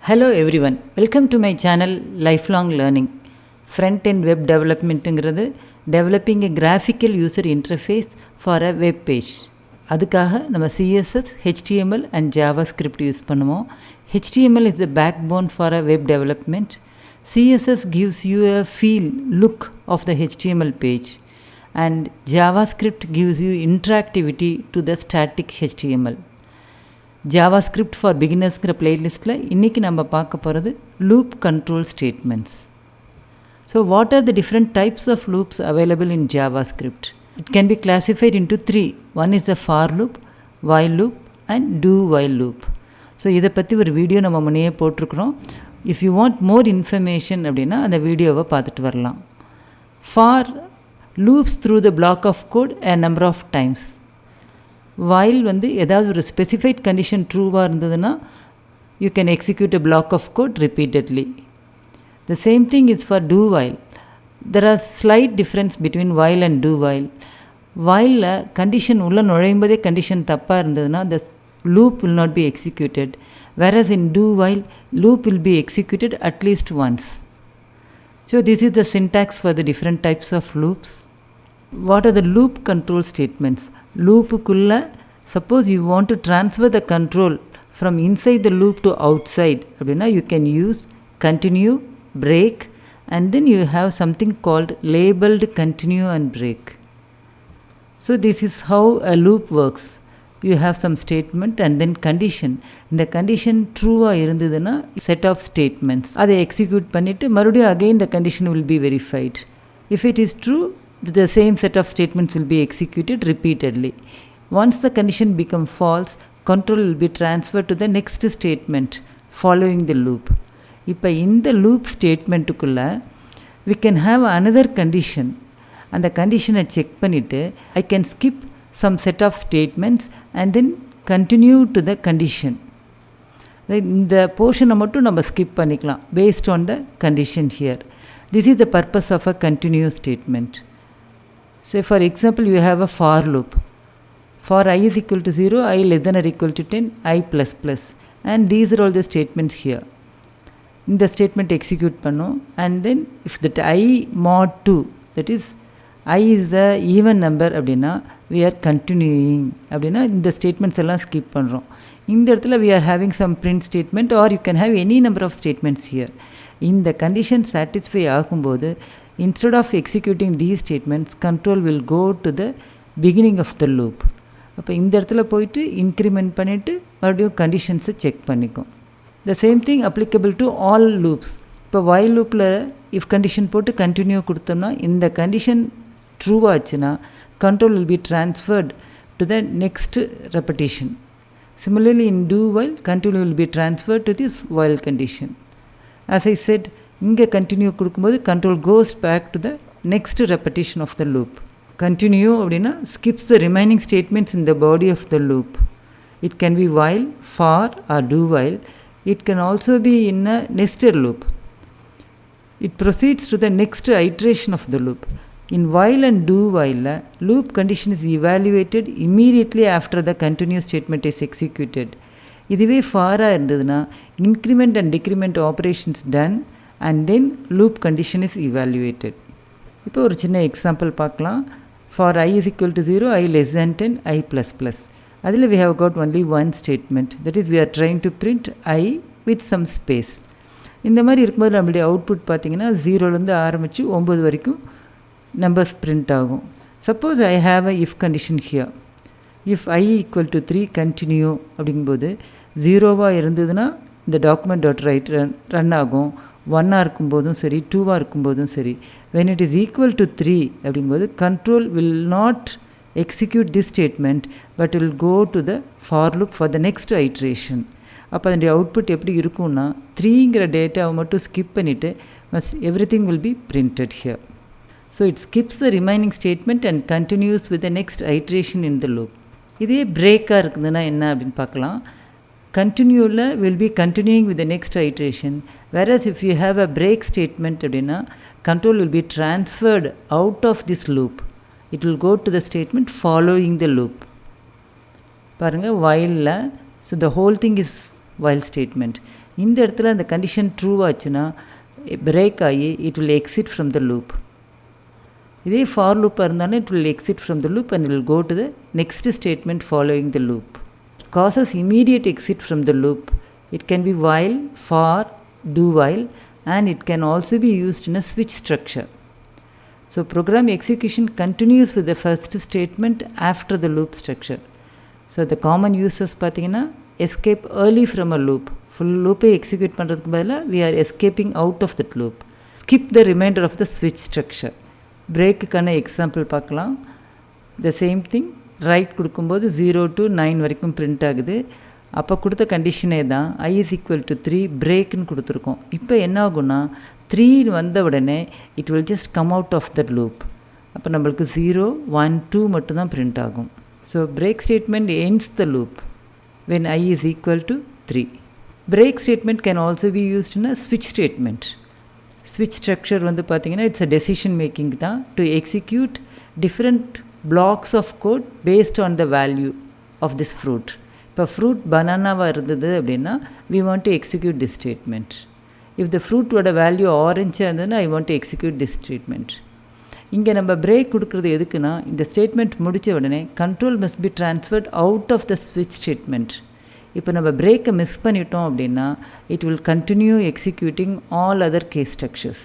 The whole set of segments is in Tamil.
Hello everyone, welcome to my channel Lifelong Learning. Front-end web development ங்கிறது developing a graphical user interface for a web page. அதுக்காக நம்ம CSS, HTML and JavaScript use பண்ணுவோம். HTML is the backbone for a web development. CSS gives you a feel, look of the HTML page. And JavaScript gives you interactivity to the static HTML. JavaScript for beginnersங்கிற பிளேலிஸ்ட்டில் இன்றைக்கி நம்ம பார்க்க போகிறது loop control statements. So what are the different types of loops available in JavaScript? It can be classified into three. One is the for loop, while loop and do while loop. So இதை பற்றி ஒரு வீடியோ நம்ம முன்னையே போட்டிருக்கிறோம். If you want more information அப்படின்னா அந்த வீடியோவை பார்த்துட்டு வரலாம். For loops through the block of code a number of times. while வந்து ஏதாவது ஒரு ஸ்பெசிஃபைட் கண்டிஷன் ட்ரூவாக இருந்ததுன்னா you can execute a block of code repeatedly. The same thing is for do while. There are slight difference between while and do while. while condition உள்ள நுழையும்போதே கண்டிஷன் தப்பாக இருந்ததுன்னா the loop will not be executed, whereas in do while loop will be executed at least once. So this is the syntax for the different types of loops. What are the loop control statements? லூப்புக்குள்ள suppose you want to transfer the control from inside the loop to outside அப்படின்னா you can use continue, break and then you have something called labeled continue and break. So this is how a loop works. You have some statement and then condition. இந்த condition ட்ரூவாக இருந்ததுன்னா set of statements அதை எக்ஸிக்யூட் பண்ணிவிட்டு மறுபடியும் again the condition will be verified. If it is true, the same set of statements will be executed repeatedly. Once the condition becomes false, control will be transferred to the next statement following the loop. இப்போ இந்த loop statementக்குள்ள we can have another condition. அந்த கண்டிஷனை செக் பண்ணிவிட்டு I can skip some set of statements and then continue to the condition. இந்த போர்ஷனை மட்டும் நம்ம skip பண்ணிக்கலாம் based on the condition here. This is the purpose of a continue statement. Say for example you have a for loop. For I is equal to 0, I less than or equal to 10, I plus plus. And these are all the statements here. In the statement execute pannu and then if that I mod 2, that is I is the even number அப்படின்னா we are continuing அப்படின்னா இந்த statements எல்லாம் skip பண்ணுறோம். இந்த இடத்துல we are having some print statement or you can have any number of statements here. இந்த condition satisfy ஆகும்போது instead of executing these statements, control will go to the beginning of the loop. அப்போ இந்த இடத்துல போயிட்டு இன்க்ரிமெண்ட் பண்ணிவிட்டு மறுபடியும் கண்டிஷன்ஸை செக் பண்ணிக்கும். The same thing applicable to all loops. இப்போ while loopல if கண்டிஷன் போட்டு கண்டினியூ கொடுத்தோம்னா இந்த condition ட்ரூவாச்சுன்னா control will be transferred to the next repetition. Similarly in do while, control will be transferred to this while condition. As I said, இங்கே கண்டினியூ கொடுக்கும்போது control goes back to the next repetition of the loop. Continue அப்படின்னா skips the remaining statements in the body of the loop. It can be while, for or do while. It can also be in a nested loop. It proceeds to the next iteration of the loop. In while and do while, loop condition is evaluated immediately after the continue statement is executed. இதுவே ஃபாராக இருந்ததுன்னா increment and decrement operations done and then loop condition is evaluated. இப்போ ஒரு சின்ன எக்ஸாம்பிள் பார்க்கலாம். For I is equal to 0, I less than 10, I plus plus. அதில் we have got only one statement. That is we are trying to print I with some space. இந்த மாதிரி இருக்கும்போது நம்மளுடைய அவுட்புட் பார்த்திங்கன்னா 0லேருந்து ஆரம்பித்து 9 வரைக்கும் நம்பர்ஸ் பிரிண்ட் ஆகும். Suppose I have a if condition here. If I equal to 3 continue அப்படிங்கும்போது 0வாக இருந்ததுன்னா இந்த டாக்குமெண்ட் டாட் ரைட் ரன் ஆகும். 1ஆக இருக்கும்போதும் சரி, 2ஆக இருக்கும்போதும் சரி. when it is equal to 3 அப்படிங்கும்போது control will not execute this statement but will go to the for loop for the next iteration. அப்போ அதனுடைய அவுட்புட் எப்படி இருக்கும்னா 3ங்கிற டேட்டாவை மட்டும் ஸ்கிப் பண்ணிவிட்டு everything will be printed here. So it skips the remaining statement and continues with the next iteration in the loop. இதே பிரேக்காக இருக்குதுன்னா என்ன அப்படின்னு பார்க்கலாம். continueல will be continuing with the next iteration, whereas if you have a break statement அப்படின்னா control will be transferred out of this loop. It will go to the statement following the loop. பாருங்கள் whileல so the whole thing is while statement. இந்த இடத்துல அந்த கண்டிஷன் ட்ரூ ஆச்சுன்னா பிரேக் ஆகி it will exit from the loop. இதே ஃபார் லூப்பாக இருந்தாலும் it will exit from the loop and will go to the next statement following the loop. It causes immediate exit from the loop. It can be while, for, do while, and it can also be used in a switch structure. So program execution continues with the first statement after the loop structure. So the common uses பார்த்தீங்கன்னா escape early from a loop. Full loop execute பண்ணுறதுக்கு பதிலாக we are escaping out of that loop. Skip the remainder of the switch structure. Break-க்கான எக்ஸாம்பிள் பார்க்கலாம். The same thing, ரைட் கொடுக்கும்போது 0 to 9 வரைக்கும் பிரிண்ட் ஆகுது. அப்போ கொடுத்த கண்டிஷனே தான் I is equal to 3 பிரேக்குன்னு கொடுத்துருக்கோம். இப்போ என்ன ஆகும்னா 3 வந்த உடனே it will just come out of that loop. அப்போ நம்மளுக்கு 0, 1, 2 மட்டும்தான் பிரிண்ட் ஆகும். So break statement ends the loop when I is equal to 3. Break statement can also be used in a ஸ்விட்ச் ஸ்டேட்மெண்ட். ஸ்விட்ச் ஸ்ட்ரக்சர் வந்து பார்த்திங்கன்னா இட்ஸ் அ டெசிஷன் மேக்கிங் தான் to execute different blocks of code based on the value of this fruit. இப்போ ஃப்ரூட் பனானாவாக இருந்தது அப்படின்னா we want to execute this statement. If the fruit ஓட வேல்யூ ஆரஞ்சாக இருந்ததுன்னா I want to execute this statement. இங்கே நம்ம பிரேக் கொடுக்குறது எதுக்குன்னா இந்த ஸ்டேட்மெண்ட் முடித்த உடனே control must be transferred out of the switch statement. இப்போ நம்ம பிரேக்கை மிஸ் பண்ணிட்டோம் அப்படின்னா it will continue executing all other case structures.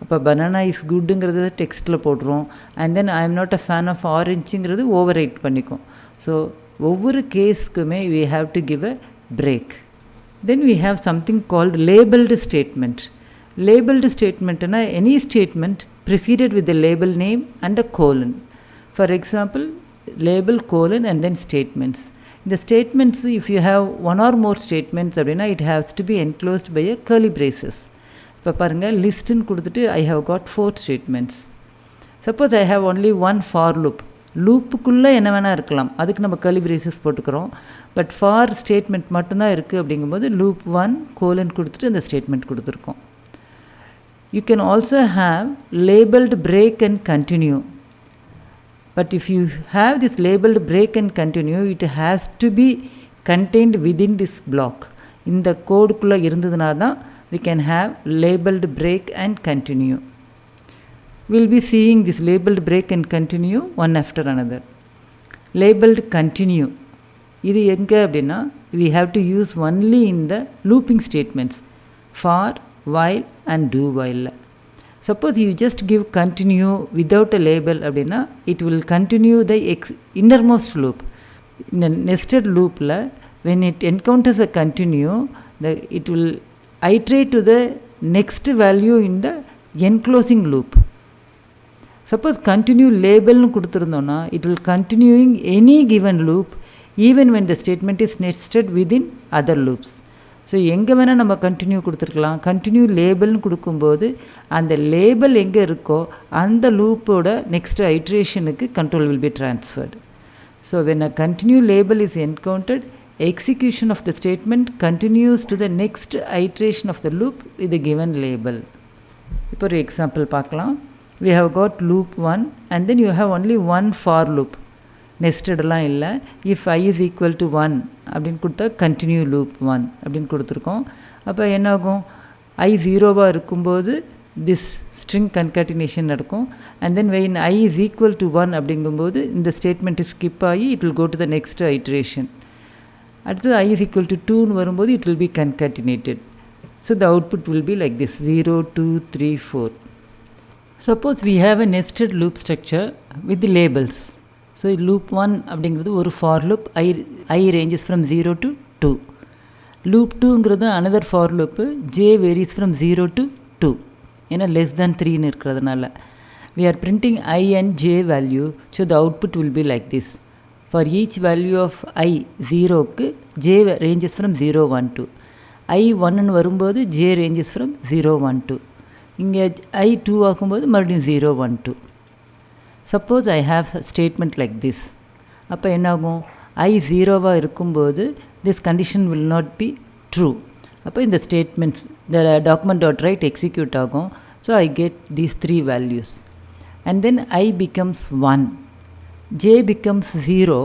அப்போ பனானா இஸ் குட்டுங்கிறது டெக்ஸ்ட்டில் போடுறோம் and then I am not a fan of ஆரஞ்சுங்கிறது ஓவர் ரைட் பண்ணிக்கும். ஸோ ஒவ்வொரு கேஸ்க்குமே we have to give a break. Then we have something called labelled statement. Labelled ஸ்டேட்மெண்ட்னா any statement preceded with the label name and a colon. For example label colon and then statements. இந்த statements if you have one or more statements அப்படின்னா it haves to B enclosed by a curly braces. இப்போ பாருங்கள் லிஸ்ட்டுன்னு கொடுத்துட்டு I have got 4 statements. Suppose I have only 1 for loop. லூப்புக்குள்ளே என்ன வேணால் இருக்கலாம், அதுக்கு நம்ம கர்லி பிரேசஸ் போட்டுக்கிறோம். பட் ஃபார் ஸ்டேட்மெண்ட் மட்டும்தான் இருக்குது அப்படிங்கும்போது லூப் 1 கோலன் கொடுத்துட்டு அந்த ஸ்டேட்மெண்ட் கொடுத்துருக்கோம். You can also have labelled break and continue. But if you have this labelled break and continue it has to be contained within this block. இந்த கோடுக்குள்ளே இருந்ததுனா தான் we can have labeled break and continue. We'll be seeing this labeled break and continue one after another. Labeled continue இது எங்கே அப்படின்னா we have to use only in the looping statements for, while and do while. Suppose you just give continue without a label அப்படின்னா it will continue the innermost loop. In a nested loopல when it encounters a continue it will iterate to the next value in the enclosing loop. Suppose continue labelனு கொடுத்துருந்தோன்னா it will continuing any given loop even when the statement is nested within other loops. So எங்கே வேணால் நம்ம கண்டினியூ கொடுத்துருக்கலாம். கண்டினியூ லேபிள்னு கொடுக்கும்போது அந்த லேபிள் எங்கே இருக்கோ அந்த லூப்போட நெக்ஸ்ட் ஐட்ரேஷனுக்கு control will be transferred. So when a continue label is encountered, execution of the statement continues to the next iteration of the loop with the given label. இப்போ ஒரு எக்ஸாம்பிள் பார்க்கலாம். we have got loop 1 and then you have only one for loop. நெஸ்டடெல்லாம் இல்லை. if I is equal to 1 அப்படின்னு கொடுத்தா continue loop 1 அப்படின்னு கொடுத்துருக்கோம். அப்போ என்னாகும், I 0வாக இருக்கும்போது this string concatenation நடக்கும் and then when I is equal to 1 அப்படிங்கும்போது இந்த ஸ்டேட்மெண்ட் skip ஆகி it will go to the next iteration. அடுத்தது I is equal to 2ன்னு வரும்போது it will be concatenated. So the output will be like this 0, 2, 3, 4. Suppose we have a nested loop structure with the labels. So loop 1 அப்படிங்கிறது ஒரு for loop I ranges from 0 to 2. Loop 2ங்கிறது another for loop j varies from 0 to 2 ஏன்னா less than 3ன்னு இருக்கிறதுனால we are printing I and j value. So the output will be like this. For each value of I 0க்கு j ranges from 0, 1, 2. I 1ன்னு வரும்போது j ranges from 0, 1, 2. இங்கே I 2 ஆகும்போது மறுபடியும் 0, 1, 2. Suppose I have a statement like this. அப்போ என்னாகும், I 0வாக இருக்கும்போது this condition will not be true. அப்போ இந்த statements the document.write execute ஆகும். So I get these 3 values and then I becomes 1. j becomes 0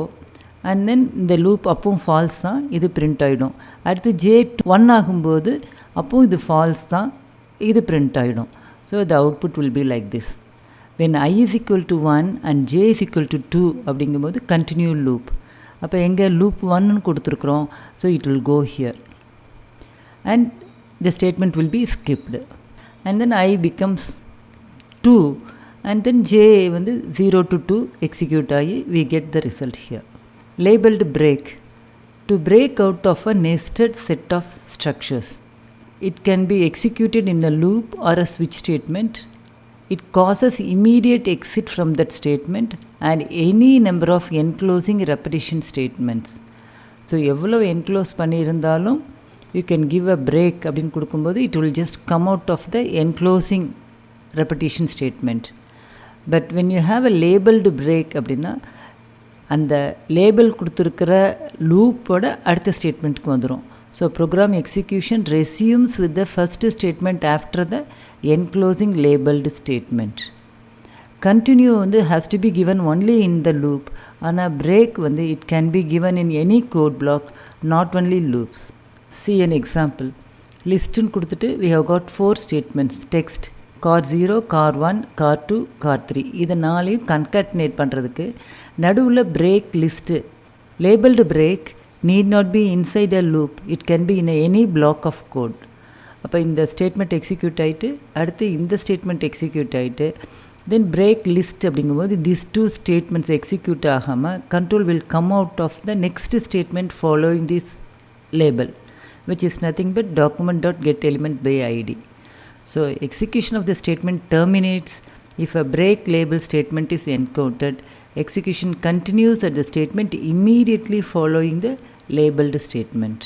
and then இந்த லூப் அப்பவும் ஃபால்ஸ் தான், இது பிரிண்ட் ஆகிடும். அடுத்து ஜே 1 ஆகும்போது அப்பவும் இது ஃபால்ஸ் தான், இது பிரிண்ட் ஆகிடும். So the output will be like this. when I is equal to 1 and j is equal to 2 அப்படிங்கும்போது கண்டினியூ லூப். அப்போ எங்கே லூப் 1 கொடுத்துருக்குறோம், so it will go here and the statement will be skipped and then I becomes 2 and then j வந்து 0 to 2 execute ஆகி we get the result here. Labeled break. To break out of a nested set of structures. It can be executed in a loop or a switch statement. It causes immediate exit from that statement and any number of enclosing repetition statements. So எவ்வளோ enclose பண்ணியிருந்தாலும் you can give a break அப்படின்னு கொடுக்கும்போது it will just come out of the enclosing repetition statement. But when you have a labeled break அப்படின்னா அந்த லேபிள் கொடுத்துருக்கிற லூப்போட அடுத்த ஸ்டேட்மெண்ட்டுக்கு வந்துடும். So program execution resumes with the first statement after the enclosing labelled statement. Continue வந்து has to be given only in the loop. ஆனால் பிரேக் வந்து it can be given in any code block, not only loops. See an example. லிஸ்ட்டுன்னு கொடுத்துட்டு we have got 4 statements. text car 0, car 1, car 2, car 3. இது நாளையும் கன்கட்னேட் பண்ணுறதுக்கு நடுவில் break list labelled break need not be inside a loop. It can be in any block of code. அப்போ இந்த ஸ்டேட்மெண்ட் எக்ஸிக்யூட் ஆகிட்டு அடுத்து இந்த ஸ்டேட்மெண்ட் எக்ஸிக்யூட் ஆகிட்டு தென் பிரேக் லிஸ்ட் அப்படிங்கும்போது these 2 statements எக்ஸிக்யூட் ஆகாமல் control will come out of the next statement following this label, which is nothing but document.getElement by id. So execution of the statement terminates if a break label statement is encountered. Execution continues at the statement immediately following the labeled statement.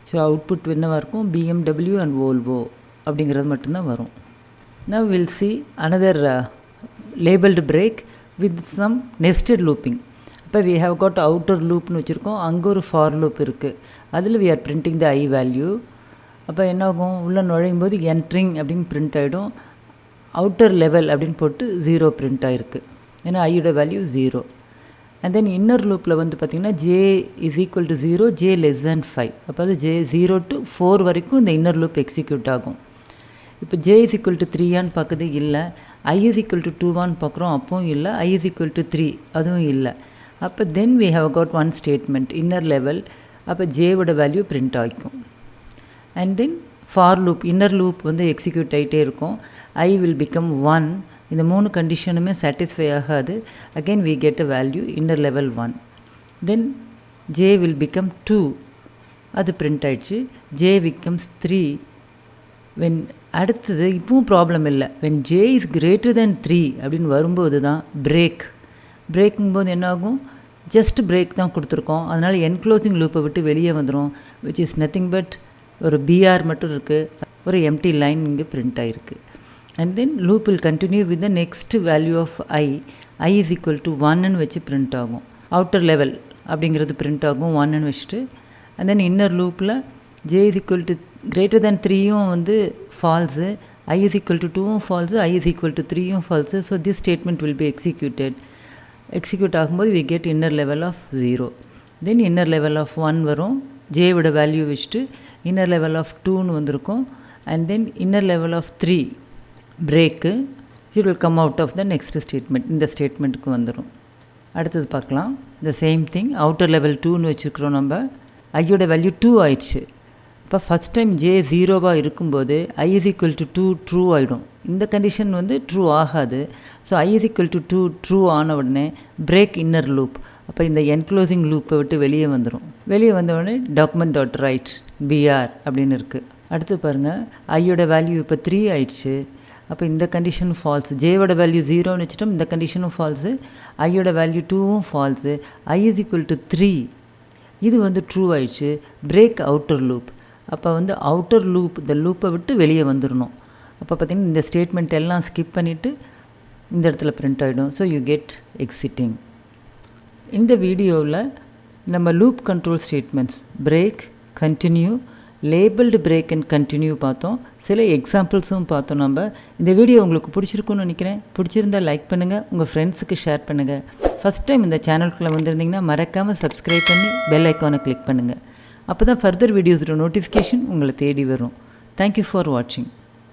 So output என்னவா இருக்கும், BMW and Volvo அப்படிங்கிறது மட்டும்தான் வரும். Now we'll see another labeled break with some nested looping. இப்போ we have got outer loopனு வச்சுருக்கோம், அங்கே ஒரு for loop இருக்குது, அதில் we are printing the I value. அப்போ என்ன ஆகும், உள்ளே நுழையும் போது entering அப்படின்னு பிரிண்ட் ஆகிடும், outer level அப்படின்னு போட்டு 0 பிரிண்ட் ஆகிருக்கு, ஏன்னா ஐயோட வேல்யூ 0. அண்ட் தென் இன்னர் லூப்பில் வந்து பார்த்திங்கன்னா j is equal to 0, j less than 5. அப்போ அது j 0 to 4 வரைக்கும் இந்த இன்னர் லூப் எக்ஸிக்யூட் ஆகும். இப்போ j is equal to 3 பார்க்குது இல்லை, I is equal to 2 பார்க்குறோம், அப்பவும் இல்லை, I is equal to 3 அதுவும் இல்லை. அப்போ தென் we have got one statement inner level, அப்போ ஜேவோட வேல்யூ பிரிண்ட் ஆகிக்கும். And then for loop inner loop வந்து எக்ஸிக்யூட் ஆகிட்டே இருக்கும், I will become 1. இந்த 3 கண்டிஷனுமே சாட்டிஸ்ஃபை ஆகாது, again we get a value inner level 1. Then j will become 2, அது பிரிண்ட் ஆகிடுச்சு, j becomes 3. when அடுத்தது இப்பவும் ப்ராப்ளம் இல்லை, when j is greater than 3 அப்படின்னு வரும்போது தான் பிரேக்கும்போது என்னாகும், ஜஸ்ட் பிரேக் தான் கொடுத்துருக்கோம், அதனால் என்க்ளோசிங் லூப்பை விட்டு வெளியே வந்துடும், விச் இஸ் நத்திங் பட் ஒரு பிஆர் மட்டும் இருக்குது, ஒரு எம்டி லைன் இங்கே பிரிண்ட் ஆகிருக்கு. And then loop will continue with the next value of I is equal to 1ன்னு வச்சு பிரிண்ட் ஆகும், அவுட்டர் லெவல் அப்படிங்கிறது பிரிண்ட் ஆகும் 1ன்னு வச்சுட்டு. அண்ட் தென் இன்னர் லூப்பில் J is equal to greater than 3யும் வந்து false, I is equal to 2வும் false, I is equal to 3யும் false. So this statement will be execute ஆகும்போது we get inner level of 0. Then inner level of 1 வரும், ஜேவோட வேல்யூ வச்சுட்டு இன்னர் லெவல் ஆஃப் 2ன்னு வந்திருக்கும். And then inner level of 3 break, it will come out of the next statement, இந்த ஸ்டேட்மெண்ட்டுக்கு வந்துடும். அடுத்தது பார்க்கலாம், the same thing outer level 2ன்னு வச்சுருக்கிறோம், நம்ம ஐயோட வேல்யூ 2 ஆயிடுச்சு. இப்போ ஃபஸ்ட் டைம் ஜே 0வாக இருக்கும்போது I is equal to 2 true ஆகிடும், இந்த கண்டிஷன் வந்து ட்ரூ ஆகாது. So I is equal to 2 true ஆன உடனே பிரேக் இன்னர் லூப், அப்போ இந்த என்க்ளோசிங் லூப்பை விட்டு வெளியே வந்துடும். வெளியே வந்த உடனே document.write br அப்படின்னு இருக்குது. அடுத்து பாருங்கள், ஐயோட வேல்யூ இப்போ 3 ஆயிடுச்சு, அப்போ இந்த கண்டிஷன் ஃபால்ஸு, ஜேவோட வேல்யூ 0ன்னு வச்சுட்டோம், இந்த கண்டிஷனும் ஃபால்ஸு, ஐயோட வேல்யூ 2வும் false, I is equal to 3 இது வந்து ட்ரூ ஆயிடுச்சு. பிரேக் அவுட்டர் லூப், அப்போ வந்து அவுட்டர் லூப் இந்த லூப்பை விட்டு வெளியே வந்துடணும். அப்போ பார்த்திங்கன்னா இந்த ஸ்டேட்மெண்ட் எல்லாம் ஸ்கிப் பண்ணிவிட்டு இந்த இடத்துல பிரிண்ட் ஆகிடும். So you get exiting. இந்த வீடியோவில் நம்ம loop control statements break, continue labelled break and continue பார்த்தோம். சில எக்ஸாம்பிள்ஸும் பார்த்தோம். நம்ம இந்த வீடியோ உங்களுக்கு பிடிச்சிருக்குன்னு நினைக்கிறேன். பிடிச்சிருந்தால் லைக் பண்ணுங்கள், உங்கள் ஃப்ரெண்ட்ஸுக்கு ஷேர் பண்ணுங்கள். ஃபஸ்ட் டைம் இந்த சேனலுக்குள்ளே வந்திருந்தீங்கன்னா மறக்காமல் சப்ஸ்கிரைப் பண்ணி பெல் ஐக்கானை கிளிக் பண்ணுங்கள். அப்போ தான் ஃபர்தர் வீடியோஸோட நோட்டிஃபிகேஷன் உங்களை தேடி வரும். தேங்க்யூ ஃபார் வாட்சிங்.